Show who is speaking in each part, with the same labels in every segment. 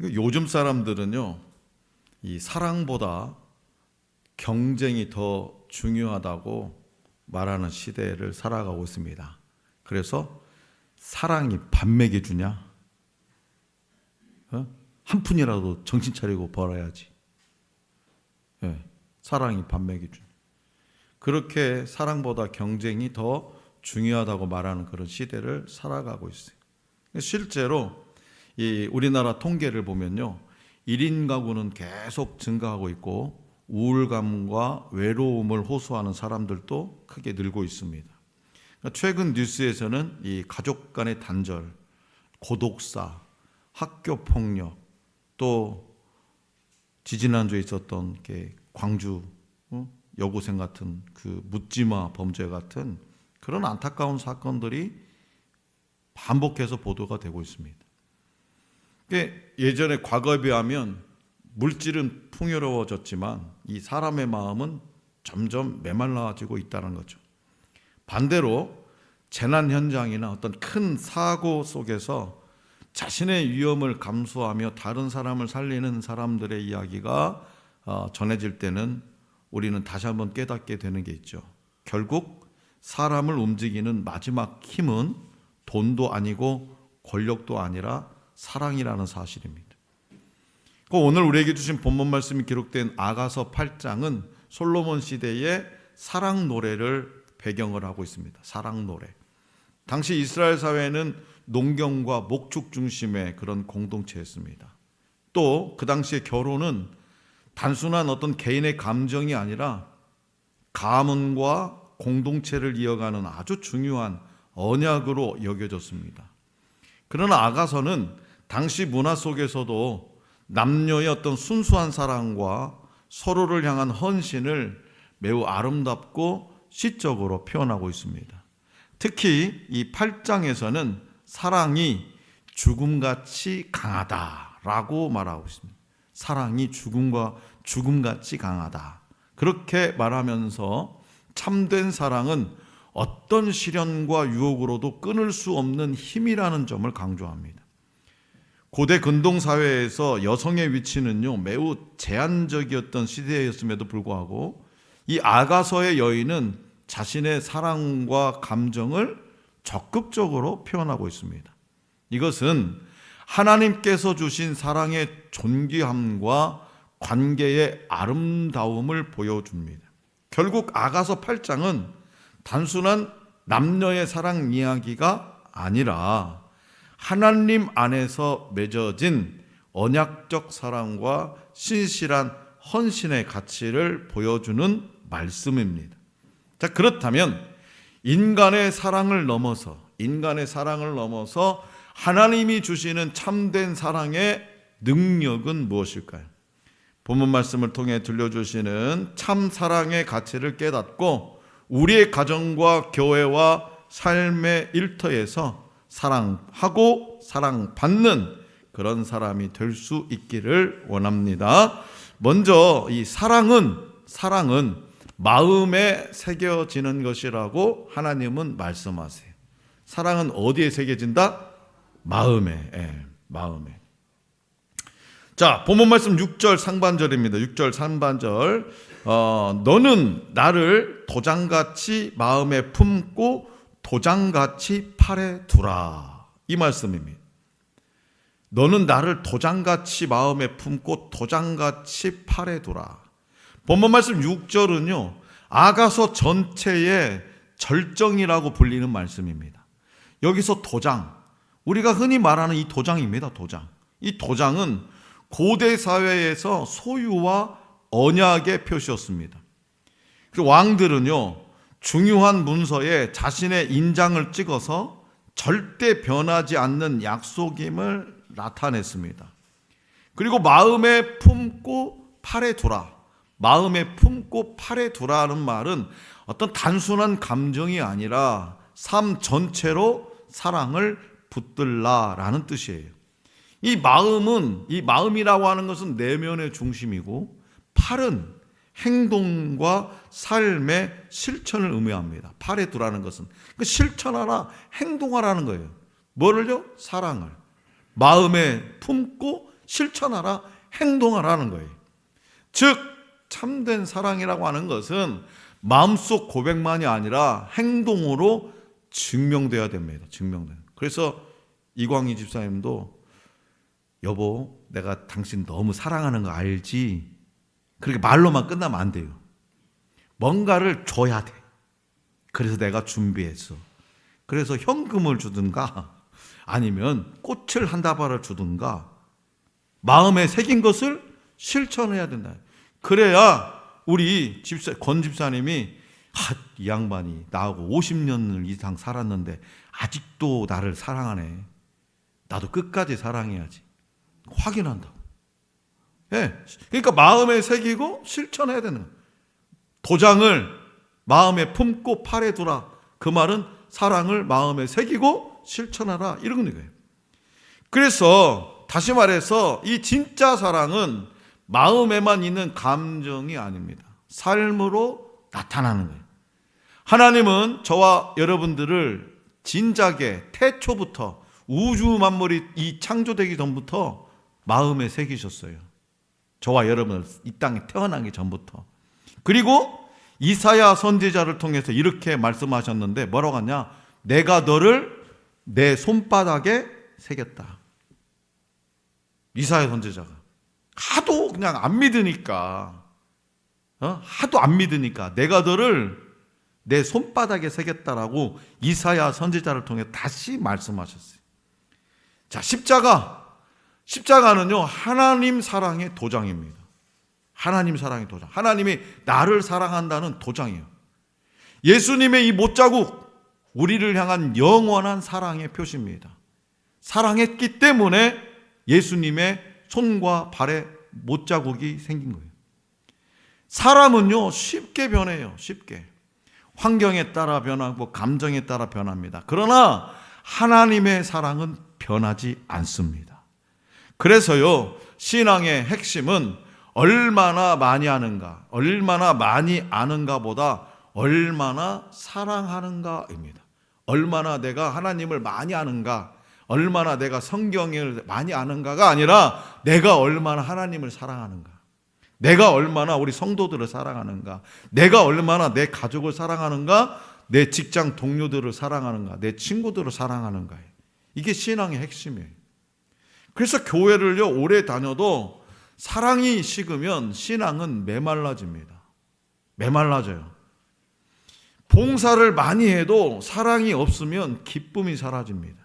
Speaker 1: 요즘 사람들은요, 이 사랑보다 경쟁이 더 중요하다고 말하는 시대를 살아가고 있습니다. 그래서 사랑이 밥 먹여주냐? 한 푼이라도 정신 차리고 벌어야지. 사랑이 밥 먹여주냐? 그렇게 사랑보다 경쟁이 더 중요하다고 말하는 그런 시대를 살아가고 있어요. 실제로 이 우리나라 통계를 보면요, 1인 가구는 계속 증가하고 있고 우울감과 외로움을 호소하는 사람들도 크게 늘고 있습니다. 최근 뉴스에서는 이 가족 간의 단절, 고독사, 학교 폭력, 또 지지난주에 있었던 광주 여고생 같은 그 묻지마 범죄 같은 그런 안타까운 사건들이 반복해서 보도가 되고 있습니다. 예전에 과거에 비하면 물질은 풍요로워졌지만 이 사람의 마음은 점점 메말라지고 있다는 거죠. 반대로 재난 현장이나 어떤 큰 사고 속에서 자신의 위험을 감수하며 다른 사람을 살리는 사람들의 이야기가 전해질 때는 우리는 다시 한번 깨닫게 되는 게 있죠. 결국 사람을 움직이는 마지막 힘은 돈도 아니고 권력도 아니라 사랑이라는 사실입니다. 오늘 우리에게 주신 본문 말씀이 기록된 아가서 8장은 솔로몬 시대의 사랑 노래를 배경을 하고 있습니다. 사랑 노래. 당시 이스라엘 사회는 농경과 목축 중심의 그런 공동체였습니다. 또 그 당시의 결혼은 단순한 어떤 개인의 감정이 아니라 가문과 공동체를 이어가는 아주 중요한 언약으로 여겨졌습니다. 그러나 아가서는 당시 문화 속에서도 남녀의 어떤 순수한 사랑과 서로를 향한 헌신을 매우 아름답고 시적으로 표현하고 있습니다. 특히 이 8장에서는 사랑이 죽음같이 강하다라고 말하고 있습니다. 사랑이 죽음같이 강하다. 그렇게 말하면서 참된 사랑은 어떤 시련과 유혹으로도 끊을 수 없는 힘이라는 점을 강조합니다. 고대 근동사회에서 여성의 위치는요, 매우 제한적이었던 시대였음에도 불구하고 이 아가서의 여인은 자신의 사랑과 감정을 적극적으로 표현하고 있습니다. 이것은 하나님께서 주신 사랑의 존귀함과 관계의 아름다움을 보여줍니다. 결국 아가서 8장은 단순한 남녀의 사랑 이야기가 아니라 하나님 안에서 맺어진 언약적 사랑과 신실한 헌신의 가치를 보여주는 말씀입니다. 자, 그렇다면 인간의 사랑을 넘어서 하나님이 주시는 참된 사랑의 능력은 무엇일까요? 본문 말씀을 통해 들려주시는 참 사랑의 가치를 깨닫고 우리의 가정과 교회와 삶의 일터에서 사랑하고 사랑받는 그런 사람이 될 수 있기를 원합니다. 먼저 이 사랑은 마음에 새겨지는 것이라고 하나님은 말씀하세요. 사랑은 어디에 새겨진다? 마음에. 자, 본문 말씀 6절 상반절입니다. 6절 상반절. 너는 나를 도장같이 마음에 품고 도장같이 팔에 두라. 이 말씀입니다. 너는 나를 도장같이 마음에 품고 도장같이 팔에 두라. 본문 말씀 6절은요, 아가서 전체의 절정이라고 불리는 말씀입니다. 여기서 도장, 우리가 흔히 말하는 이 도장입니다. 도장. 이 도장은 고대 사회에서 소유와 언약의 표시였습니다. 그 왕들은요, 중요한 문서에 자신의 인장을 찍어서 절대 변하지 않는 약속임을 나타냈습니다. 그리고 마음에 품고 팔에 두라. 마음에 품고 팔에 두라는 말은 어떤 단순한 감정이 아니라 삶 전체로 사랑을 붙들라라는 뜻이에요. 이 마음이라고 하는 것은 내면의 중심이고, 팔은 행동과 삶의 실천을 의미합니다. 팔에 두라는 것은 실천하라, 행동하라는 거예요. 뭐를요? 사랑을 마음에 품고 실천하라, 행동하라는 거예요. 즉 참된 사랑이라고 하는 것은 마음속 고백만이 아니라 행동으로 증명돼야 됩니다. 그래서 이광희 집사님도 여보, 내가 당신 너무 사랑하는 거 알지? 그렇게 말로만 끝나면 안 돼요. 뭔가를 줘야 돼. 그래서 내가 준비했어. 그래서 현금을 주든가 아니면 꽃을 한 다발을 주든가 마음에 새긴 것을 실천해야 된다. 그래야 우리 권 집사님이 이 양반이 나하고 50년을 이상 살았는데 아직도 나를 사랑하네. 나도 끝까지 사랑해야지. 확인한다고. 예. 그러니까 마음에 새기고 실천해야 되는 거예요. 도장을 마음에 품고 팔에 두라. 그 말은 사랑을 마음에 새기고 실천하라. 이런 거예요. 그래서 다시 말해서 이 진짜 사랑은 마음에만 있는 감정이 아닙니다. 삶으로 나타나는 거예요. 하나님은 저와 여러분들을 진작에 태초부터 우주 만물이 이 창조되기 전부터 마음에 새기셨어요. 저와 여러분을 이 땅에 태어나기 전부터. 그리고 이사야 선지자를 통해서 이렇게 말씀하셨는데 뭐라고 하냐? 내가 너를 내 손바닥에 새겼다. 이사야 선지자가 하도 그냥 안 믿으니까 하도 안 믿으니까 내가 너를 내 손바닥에 새겼다라고 이사야 선지자를 통해 다시 말씀하셨어요. 자, 십자가는요 하나님 사랑의 도장입니다. 하나님 사랑의 도장. 하나님이 나를 사랑한다는 도장이에요. 예수님의 이 못자국, 우리를 향한 영원한 사랑의 표시입니다. 사랑했기 때문에 예수님의 손과 발에 못자국이 생긴 거예요. 사람은요 쉽게 변해요. 쉽게. 환경에 따라 변하고 감정에 따라 변합니다. 그러나 하나님의 사랑은 변하지 않습니다. 그래서요 신앙의 핵심은 얼마나 많이 아는가, 얼마나 많이 아는가보다 얼마나 사랑하는가입니다. 얼마나 내가 하나님을 많이 아는가, 얼마나 내가 성경을 많이 아는가가 아니라 내가 얼마나 하나님을 사랑하는가, 내가 얼마나 우리 성도들을 사랑하는가, 내가 얼마나 내 가족을 사랑하는가, 내 직장 동료들을 사랑하는가, 내 친구들을 사랑하는가. 이게 신앙의 핵심이에요. 그래서 교회를요 오래 다녀도 사랑이 식으면 신앙은 메말라집니다. 메말라져요. 봉사를 많이 해도 사랑이 없으면 기쁨이 사라집니다.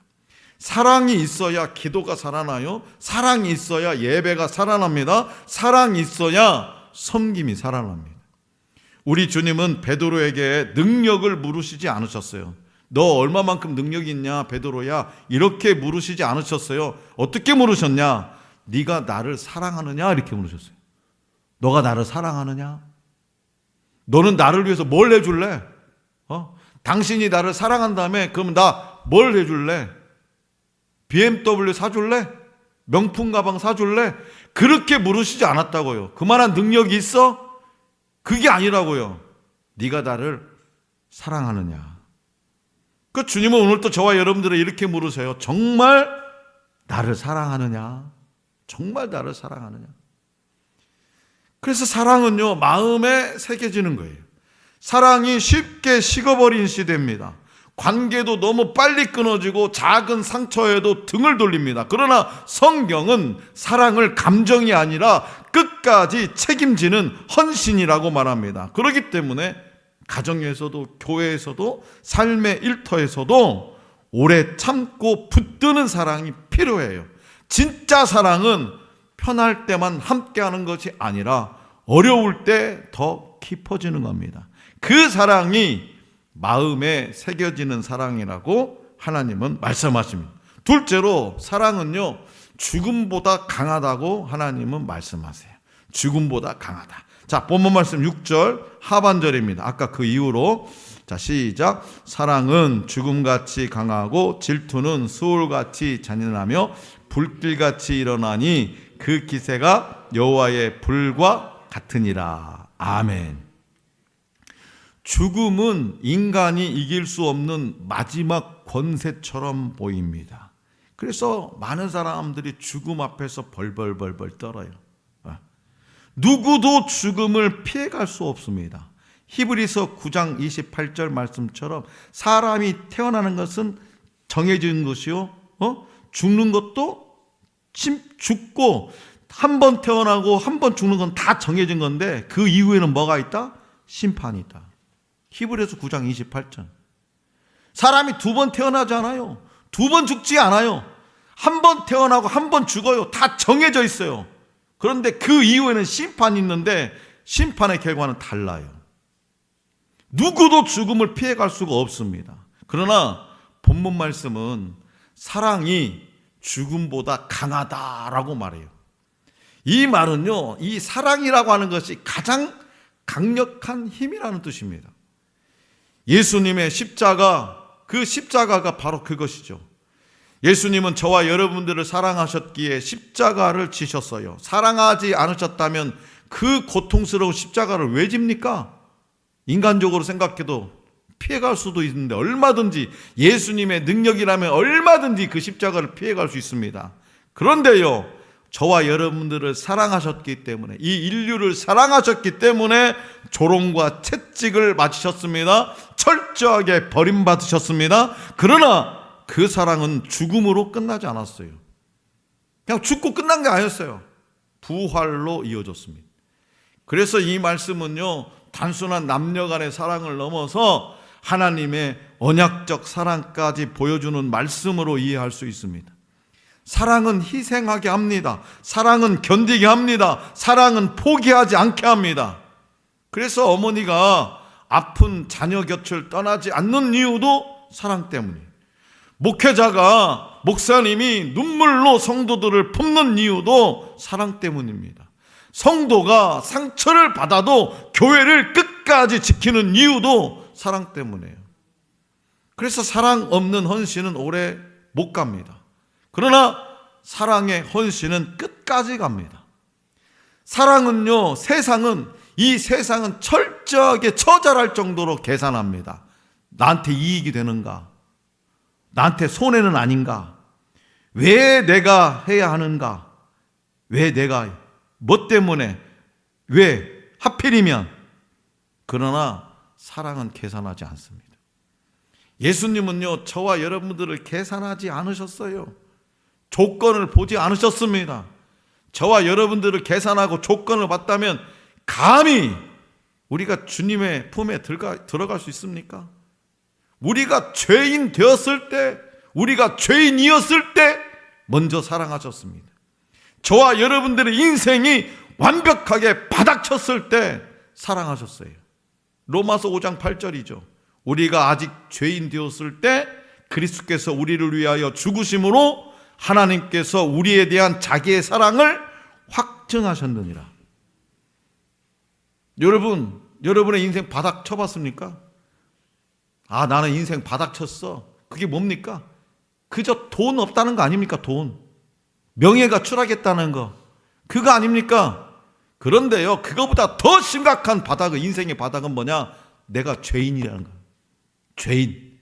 Speaker 1: 사랑이 있어야 기도가 살아나요. 사랑이 있어야 예배가 살아납니다. 사랑이 있어야 섬김이 살아납니다. 우리 주님은 베드로에게 능력을 물으시지 않으셨어요. 너 얼마만큼 능력이 있냐 베드로야, 이렇게 물으시지 않으셨어요. 어떻게 물으셨냐? 네가 나를 사랑하느냐 이렇게 물으셨어요. 너가 나를 사랑하느냐? 너는 나를 위해서 뭘 해줄래? 당신이 나를 사랑한다며 그러면 나 뭘 해줄래? BMW 사줄래? 명품 가방 사줄래? 그렇게 물으시지 않았다고요. 그만한 능력이 있어? 그게 아니라고요. 네가 나를 사랑하느냐? 그 주님은 오늘 또 저와 여러분들을 이렇게 물으세요. 정말 나를 사랑하느냐? 정말 나를 사랑하느냐? 그래서 사랑은요 마음에 새겨지는 거예요. 사랑이 쉽게 식어버린 시대입니다. 관계도 너무 빨리 끊어지고 작은 상처에도 등을 돌립니다. 그러나 성경은 사랑을 감정이 아니라 끝까지 책임지는 헌신이라고 말합니다. 그렇기 때문에 가정에서도 교회에서도 삶의 일터에서도 오래 참고 붙드는 사랑이 필요해요. 진짜 사랑은 편할 때만 함께하는 것이 아니라 어려울 때 더 깊어지는 겁니다. 그 사랑이 마음에 새겨지는 사랑이라고 하나님은 말씀하십니다. 둘째로 사랑은요 죽음보다 강하다고 하나님은 말씀하세요. 죽음보다 강하다. 자, 본문 말씀 6절 하반절입니다. 아까 그 이후로 자 시작. 사랑은 죽음같이 강하고 질투는 수올같이 잔인하며 불길같이 일어나니 그 기세가 여호와의 불과 같으니라. 아멘. 죽음은 인간이 이길 수 없는 마지막 권세처럼 보입니다. 그래서 많은 사람들이 죽음 앞에서 벌벌벌벌 떨어요. 누구도 죽음을 피해갈 수 없습니다. 히브리서 9장 28절 말씀처럼 사람이 태어나는 것은 정해진 것이요, 죽는 것도 죽고 한 번 태어나고 한 번 죽는 건 다 정해진 건데 그 이후에는 뭐가 있다? 심판이 있다. 히브리서 9장 28절. 사람이 두 번 태어나지 않아요. 두 번 죽지 않아요. 한 번 태어나고 한 번 죽어요. 다 정해져 있어요. 그런데 그 이후에는 심판이 있는데 심판의 결과는 달라요. 누구도 죽음을 피해갈 수가 없습니다. 그러나 본문 말씀은 사랑이 죽음보다 강하다라고 말해요. 이 말은요, 이 사랑이라고 하는 것이 가장 강력한 힘이라는 뜻입니다. 예수님의 십자가, 그 십자가가 바로 그것이죠. 예수님은 저와 여러분들을 사랑하셨기에 십자가를 지셨어요. 사랑하지 않으셨다면 그 고통스러운 십자가를 왜 집니까? 인간적으로 생각해도 피해갈 수도 있는데 얼마든지 예수님의 능력이라면 얼마든지 그 십자가를 피해갈 수 있습니다. 그런데요, 저와 여러분들을 사랑하셨기 때문에, 이 인류를 사랑하셨기 때문에 조롱과 채찍을 맞으셨습니다. 철저하게 버림받으셨습니다. 그러나 그 사랑은 죽음으로 끝나지 않았어요. 그냥 죽고 끝난 게 아니었어요. 부활로 이어졌습니다. 그래서 이 말씀은요, 단순한 남녀 간의 사랑을 넘어서 하나님의 언약적 사랑까지 보여주는 말씀으로 이해할 수 있습니다. 사랑은 희생하게 합니다. 사랑은 견디게 합니다. 사랑은 포기하지 않게 합니다. 그래서 어머니가 아픈 자녀 곁을 떠나지 않는 이유도 사랑 때문이에요. 목회자가, 목사님이 눈물로 성도들을 품는 이유도 사랑 때문입니다. 성도가 상처를 받아도 교회를 끝까지 지키는 이유도 사랑 때문이에요. 그래서 사랑 없는 헌신은 오래 못 갑니다. 그러나 사랑의 헌신은 끝까지 갑니다. 사랑은요, 이 세상은 철저하게 처절할 정도로 계산합니다. 나한테 이익이 되는가? 나한테 손해는 아닌가? 왜 내가 해야 하는가? 왜 내가, 뭐 때문에, 왜, 하필이면? 그러나 사랑은 계산하지 않습니다. 예수님은요, 저와 여러분들을 계산하지 않으셨어요. 조건을 보지 않으셨습니다. 저와 여러분들을 계산하고 조건을 봤다면 감히 우리가 주님의 품에 들어갈 수 있습니까? 우리가 죄인 되었을 때, 우리가 죄인이었을 때 먼저 사랑하셨습니다. 저와 여러분들의 인생이 완벽하게 바닥쳤을 때 사랑하셨어요. 로마서 5장 8절이죠. 우리가 아직 죄인 되었을 때 그리스도께서 우리를 위하여 죽으심으로 하나님께서 우리에 대한 자기의 사랑을 확증하셨느니라. 여러분의 인생 바닥 쳐봤습니까? 아, 나는 인생 바닥 쳤어. 그게 뭡니까? 그저 돈 없다는 거 아닙니까? 돈. 명예가 추락했다는 거. 그거 아닙니까? 그런데요, 그거보다 더 심각한 바닥은, 인생의 바닥은 뭐냐? 내가 죄인이라는 거예요. 죄인.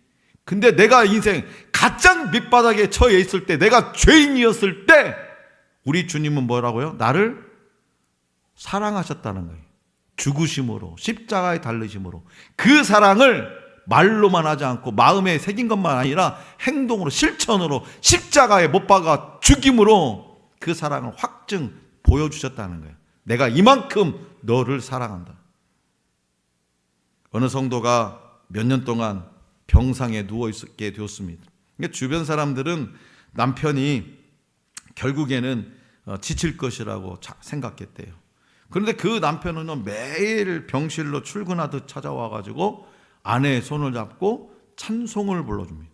Speaker 1: 근데 내가 인생 가장 밑바닥에 처해 있을 때, 내가 죄인이었을 때 우리 주님은 뭐라고요? 나를 사랑하셨다는 거예요. 죽으심으로, 십자가에 달리심으로. 그 사랑을 말로만 하지 않고 마음에 새긴 것만 아니라 행동으로, 실천으로, 십자가에 못 박아 죽임으로 그 사랑을 확증 보여주셨다는 거예요. 내가 이만큼 너를 사랑한다. 어느 성도가 몇 년 동안 병상에 누워있게 되었습니다. 주변 사람들은 남편이 결국에는 지칠 것이라고 생각했대요. 그런데 그 남편은 매일 병실로 출근하듯 찾아와가지고 아내의 손을 잡고 찬송을 불러줍니다.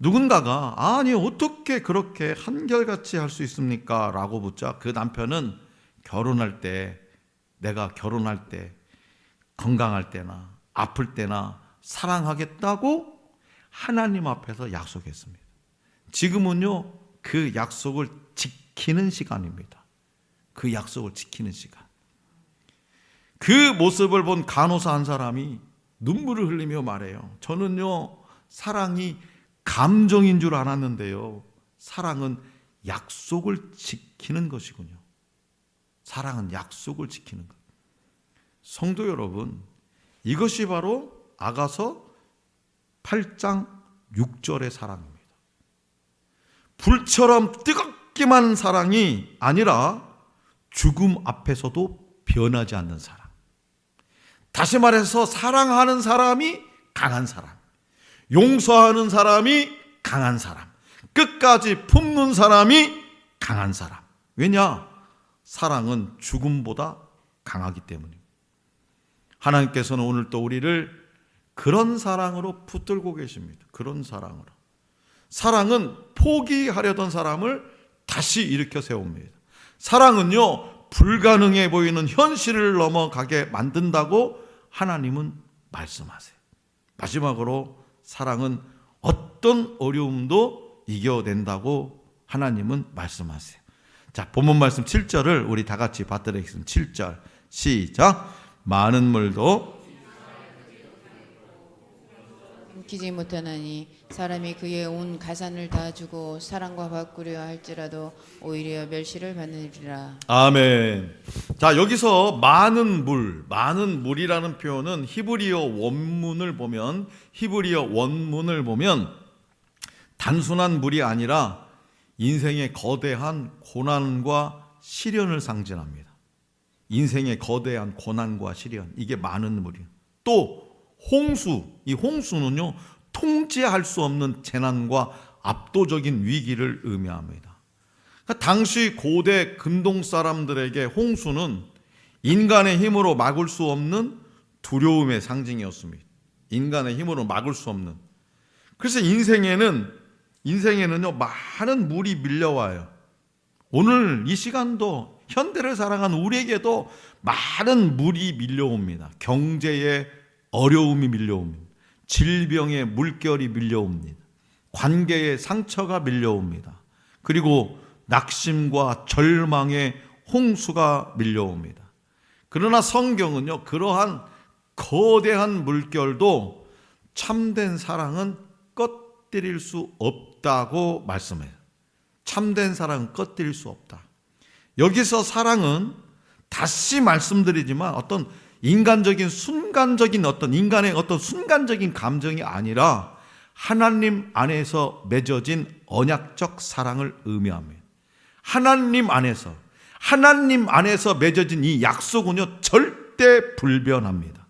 Speaker 1: 누군가가 아니 어떻게 그렇게 한결같이 할 수 있습니까? 라고 묻자 그 남편은 결혼할 때, 내가 결혼할 때, 건강할 때나 아플 때나 사랑하겠다고 하나님 앞에서 약속했습니다. 지금은요, 그 약속을 지키는 시간입니다. 그 약속을 지키는 시간. 그 모습을 본 간호사 한 사람이 눈물을 흘리며 말해요. 저는요, 사랑이 감정인 줄 알았는데요, 사랑은 약속을 지키는 것이군요. 사랑은 약속을 지키는 것. 성도 여러분, 이것이 바로 아가서 8장 6절의 사랑입니다. 불처럼 뜨겁기만 사랑이 아니라 죽음 앞에서도 변하지 않는 사랑. 다시 말해서 사랑하는 사람이 강한 사람, 용서하는 사람이 강한 사람, 끝까지 품는 사람이 강한 사람. 왜냐? 사랑은 죽음보다 강하기 때문입니다. 하나님께서는 오늘 또 우리를 그런 사랑으로 붙들고 계십니다. 그런 사랑으로. 사랑은 포기하려던 사람을 다시 일으켜 세웁니다. 사랑은요, 불가능해 보이는 현실을 넘어가게 만든다고 하나님은 말씀하세요. 마지막으로 사랑은 어떤 어려움도 이겨낸다고 하나님은 말씀하세요. 자, 본문 말씀 7절을 우리 다 같이 받들겠습니다. 7절 시작. 많은 물도
Speaker 2: 키지 못하나니 사람이 그의 온 가산을 다 주고 사랑과 바꾸려 할지라도 오히려 멸시를 받느니라.
Speaker 1: 아멘. 자, 여기서 많은 물이라는 표현은 히브리어 원문을 보면 단순한 물이 아니라 인생의 거대한 고난과 시련을 상징합니다. 인생의 거대한 고난과 시련, 이게 많은 물이에요. 또 홍수, 이 홍수는요, 통제할 수 없는 재난과 압도적인 위기를 의미합니다. 그러니까 당시 고대 근동 사람들에게 홍수는 인간의 힘으로 막을 수 없는 두려움의 상징이었습니다. 인간의 힘으로 막을 수 없는. 그래서 인생에는요, 많은 물이 밀려와요. 오늘 이 시간도 현대를 살아가는 우리에게도 많은 물이 밀려옵니다. 경제의 어려움이 밀려옵니다. 질병의 물결이 밀려옵니다. 관계의 상처가 밀려옵니다. 그리고 낙심과 절망의 홍수가 밀려옵니다. 그러나 성경은요, 그러한 거대한 물결도 참된 사랑은 꺼뜨릴 수 없다고 말씀해요. 참된 사랑은 꺼뜨릴 수 없다. 여기서 사랑은 다시 말씀드리지만 어떤 인간의 순간적인 감정이 아니라 하나님 안에서 맺어진 언약적 사랑을 의미합니다. 하나님 안에서 맺어진 이 약속은요, 절대 불변합니다.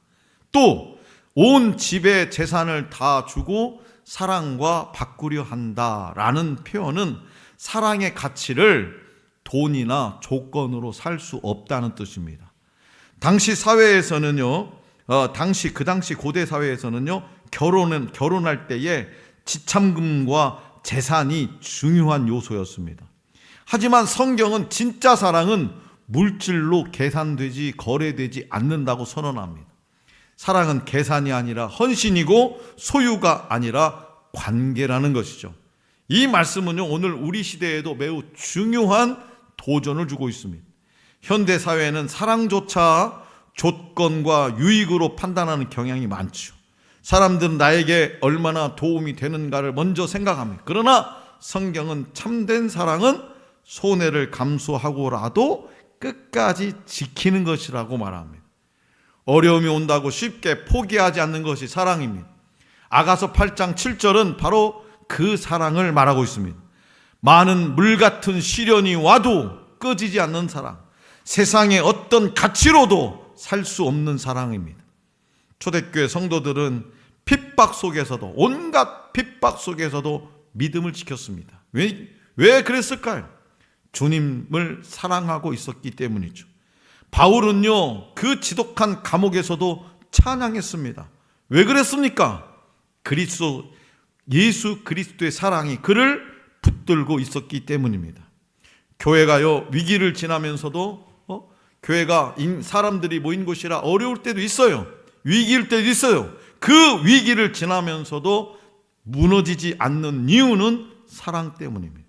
Speaker 1: 또 온 집의 재산을 다 주고 사랑과 바꾸려 한다라는 표현은 사랑의 가치를 돈이나 조건으로 살 수 없다는 뜻입니다. 당시 사회에서는요, 그 당시 고대 사회에서는요, 결혼할 때에 지참금과 재산이 중요한 요소였습니다. 하지만 성경은 진짜 사랑은 물질로 계산되지 거래되지 않는다고 선언합니다. 사랑은 계산이 아니라 헌신이고 소유가 아니라 관계라는 것이죠. 이 말씀은요, 오늘 우리 시대에도 매우 중요한 도전을 주고 있습니다. 현대 사회는 사랑조차 조건과 유익으로 판단하는 경향이 많죠. 사람들은 나에게 얼마나 도움이 되는가를 먼저 생각합니다. 그러나 성경은 참된 사랑은 손해를 감수하고라도 끝까지 지키는 것이라고 말합니다. 어려움이 온다고 쉽게 포기하지 않는 것이 사랑입니다. 아가서 8장 7절은 바로 그 사랑을 말하고 있습니다. 많은 물 같은 시련이 와도 꺼지지 않는 사랑, 세상의 어떤 가치로도 살 수 없는 사랑입니다. 초대교회 성도들은 핍박 속에서도, 온갖 핍박 속에서도 믿음을 지켰습니다. 왜 그랬을까요? 주님을 사랑하고 있었기 때문이죠. 바울은요, 그 지독한 감옥에서도 찬양했습니다. 왜 그랬습니까? 예수 그리스도의 사랑이 그를 붙들고 있었기 때문입니다. 교회가요, 위기를 지나면서도 교회가 사람들이 모인 곳이라 어려울 때도 있어요. 위기일 때도 있어요. 그 위기를 지나면서도 무너지지 않는 이유는 사랑 때문입니다.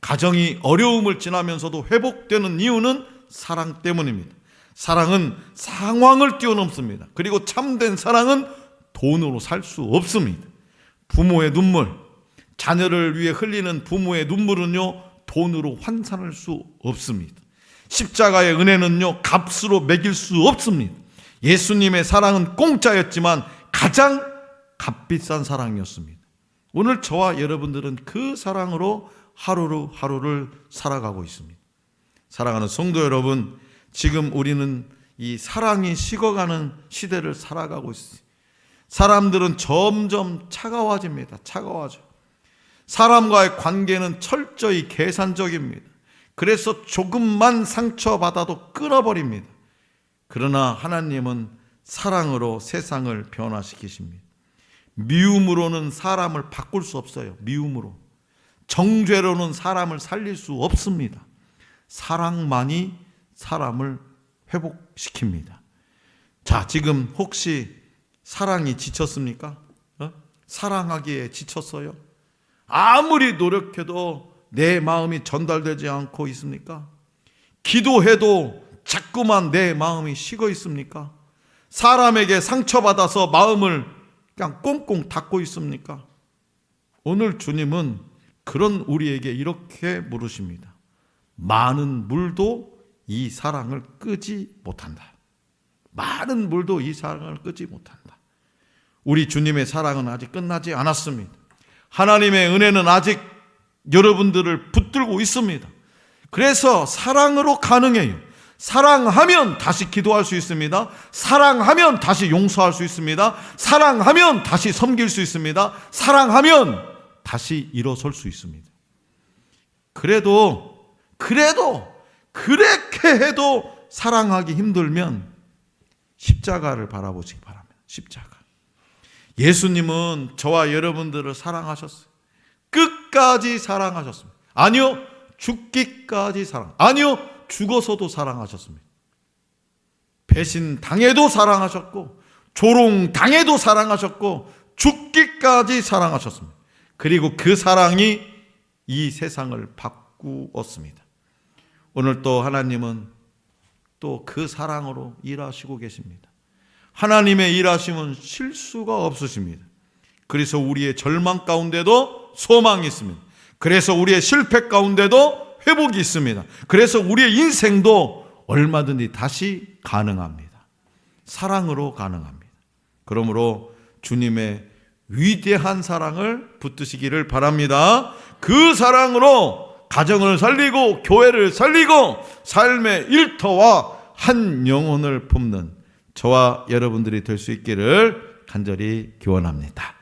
Speaker 1: 가정이 어려움을 지나면서도 회복되는 이유는 사랑 때문입니다. 사랑은 상황을 뛰어넘습니다. 그리고 참된 사랑은 돈으로 살 수 없습니다. 부모의 눈물, 자녀를 위해 흘리는 부모의 눈물은요, 돈으로 환산할 수 없습니다. 십자가의 은혜는요, 값으로 매길 수 없습니다. 예수님의 사랑은 공짜였지만 가장 값비싼 사랑이었습니다. 오늘 저와 여러분들은 그 사랑으로 하루를 살아가고 있습니다. 사랑하는 성도 여러분, 지금 우리는 이 사랑이 식어가는 시대를 살아가고 있습니다. 사람들은 점점 차가워집니다. 차가워져. 사람과의 관계는 철저히 계산적입니다. 그래서 조금만 상처받아도 끊어버립니다. 그러나 하나님은 사랑으로 세상을 변화시키십니다. 미움으로는 사람을 바꿀 수 없어요. 미움으로. 정죄로는 사람을 살릴 수 없습니다. 사랑만이 사람을 회복시킵니다. 자, 지금 혹시 사랑이 지쳤습니까? 사랑하기에 지쳤어요? 아무리 노력해도 내 마음이 전달되지 않고 있습니까? 기도해도 자꾸만 내 마음이 식어 있습니까? 사람에게 상처받아서 마음을 그냥 꽁꽁 닫고 있습니까? 오늘 주님은 그런 우리에게 이렇게 물으십니다. 많은 물도 이 사랑을 끄지 못한다. 많은 물도 이 사랑을 끄지 못한다. 우리 주님의 사랑은 아직 끝나지 않았습니다. 하나님의 은혜는 아직 여러분들을 붙들고 있습니다. 그래서 사랑으로 가능해요. 사랑하면 다시 기도할 수 있습니다. 사랑하면 다시 용서할 수 있습니다. 사랑하면 다시 섬길 수 있습니다. 사랑하면 다시 일어설 수 있습니다. 그래도 그렇게 해도 사랑하기 힘들면 십자가를 바라보시기 바랍니다. 십자가. 예수님은 저와 여러분들을 사랑하셨어요. 끝까지 사랑하셨습니다. 아니요, 죽기까지 사랑. 아니요, 죽어서도 사랑하셨습니다. 배신 당해도 사랑하셨고, 조롱 당해도 사랑하셨고, 죽기까지 사랑하셨습니다. 그리고 그 사랑이 이 세상을 바꾸었습니다. 오늘 또 하나님은 또 그 사랑으로 일하시고 계십니다. 하나님의 일하심은 실수가 없으십니다. 그래서 우리의 절망 가운데도 소망이 있습니다. 그래서 우리의 실패 가운데도 회복이 있습니다. 그래서 우리의 인생도 얼마든지 다시 가능합니다. 사랑으로 가능합니다. 그러므로 주님의 위대한 사랑을 붙드시기를 바랍니다. 그 사랑으로 가정을 살리고 교회를 살리고 삶의 일터와 한 영혼을 품는 저와 여러분들이 될 수 있기를 간절히 기원합니다.